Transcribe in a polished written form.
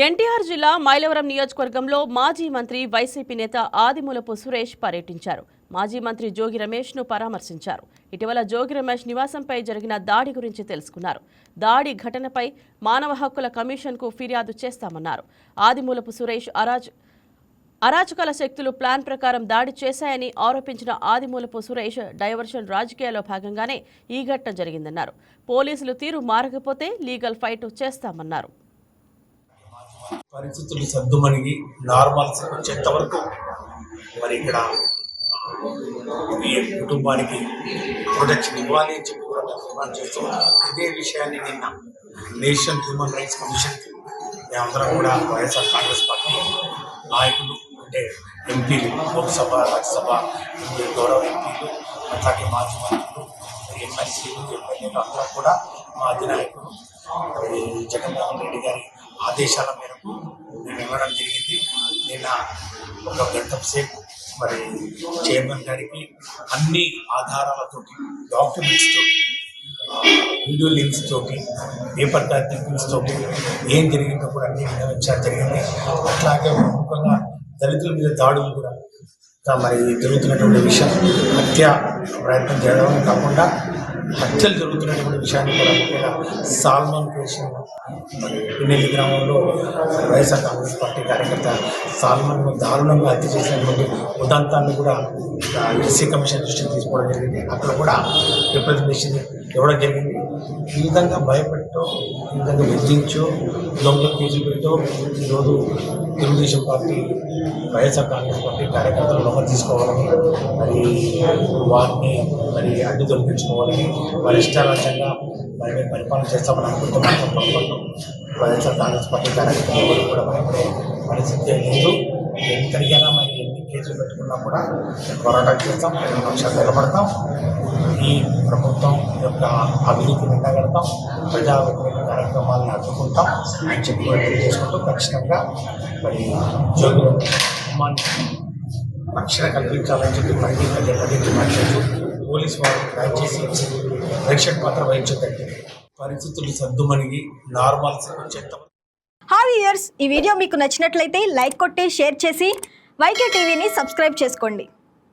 ఎన్టీఆర్ జిల్లా మైలవరం నియోజకవర్గంలో మాజీ మంత్రి వైసీపీ నేత ఆదిమూలపు సురేష్ పర్యటించారు. మాజీ మంత్రి జోగి రమేష్ ను పరామర్శించారు. ఇటీవల జోగి రమేష్ నివాసంపై జరిగిన దాడి గురించి తెలుసుకున్నారు. దాడి ఘటనపై మానవ హక్కుల కమిషన్కు ఫిర్యాదు చేస్తామన్నారు. ఆదిమూలపు సురేష్ అరాచకాల శక్తులు ప్లాన్ ప్రకారం దాడి చేశాయని ఆరోపించిన ఆదిమూలపు సురేష్ డైవర్షన్ రాజకీయాల్లో భాగంగానే ఈ ఘటన జరిగిందన్నారు. పోలీసులు తీరు మారకపోతే లీగల్ ఫైట్ చేస్తామన్నారు. పరిస్థితులు సర్దుమణిగి నార్మల్ వచ్చేంత వరకు మరి ఇక్కడ ఈ కుటుంబానికి ప్రొటెక్షన్ ఇవ్వాలి అని చెప్పి కూడా డిమాండ్ చేస్తున్నాం. ఇదే విషయాన్ని నిన్న నేషనల్ హ్యూమన్ రైట్స్ కమిషన్కి మేమందరం కూడా వైఎస్ఆర్ కాంగ్రెస్ పార్టీ నాయకులు అంటే ఎంపీలు, లోక్సభ, రాజ్యసభ గౌరవ ఎంపీలు, అట్లాగే మాజీ మంత్రులు, ఎమ్మెల్సీలు, ఎమ్మెల్యేలు అందరూ కూడా మా అధినాయకులు జగన్మోహన్ రెడ్డి గారి ఆదేశాల మేరకు నేను ఇవ్వడం జరిగింది. నిన్న ఒక గంట సేపు మరి చైర్మన్ గారికి అన్ని ఆధారాలతోటి, డాక్యుమెంట్స్ తోటి, వీడియో లింక్స్ తోటి, పేపర్ క్లిప్పింగ్స్ తోటి ఏం జరిగిందో కూడా అన్ని వినవించడం జరిగింది. అట్లాగే ముఖ్యంగా దళితుల మీద దాడులు కూడా మరి జరుగుతున్నటువంటి విషయం, హత్య ప్రయత్నం చేయడం కాకుండా హత్యలు జరుగుతున్నటువంటి విషయాన్ని కూడా ముఖ్యంగా సాల్మన్ కేసు పిన్నెల్లి గ్రామంలో వైఎస్ఆర్ కాంగ్రెస్ పార్టీ కార్యకర్త సాల్మన్ దారుణంగా హత్య చేసినటువంటి ఉదంతాన్ని కూడా ఎస్సీ కమిషన్ దృష్టికి తీసుకోవడం జరిగింది. అక్కడ కూడా రిప్రజెంటేషన్ ఇవ్వడం జరిగింది. ఈ విధంగా భయపెట్టో, ఈ విధంగా బెదిరించో, దొంగ కేసులు పెట్టో ఈరోజు తెలుగుదేశం పార్టీ, వైఎస్ఆర్ కాంగ్రెస్ పార్టీ కార్యకర్తలు లోపల తీసుకోవాలని, మరి వారిని మరి అడ్డు తొలగించుకోవాలని, వారి ఇష్టారాజ్యంగా మరి మేము పరిపాలన చేస్తామని అనుకుంటే మాత్రం పొరపాటు. వైఎస్ఆర్ కాంగ్రెస్ పార్టీ కార్యకర్తలు కూడా భయపడే పరిస్థితి లేదు. ఎక్కడికైనా మరి ఎన్ని కేసులు పెట్టుకున్నా కూడా పోరాటం చేస్తాం, పక్షాలు నిలబడతాం, ఈ ప్రభుత్వం యొక్క అవినీతిని ఎండగడతాం, ప్రజా వ్యతిరేక కార్యక్రమాలను అడ్డుకుంటాం అని చెప్పి తెలియజేసుకుంటూ ఖచ్చితంగా మరి జోగి కుటుంబాన్ని రక్షణ కల్పించాలని చెప్పి పదే డిమాండ్ చేస్తూ పోలీసు వారు దయచేసి రక్షణ పాత్ర వహించదండి. పరిస్థితులు సర్దుమణిగి నార్మల్ వచ్చేంత. హాయ్ వ్యూయర్స్, ఈ వీడియో మీకు నచ్చినట్లయితే లైక్ కొట్టి షేర్ చేసి వైకే టీవీని సబ్స్క్రైబ్ చేసుకోండి.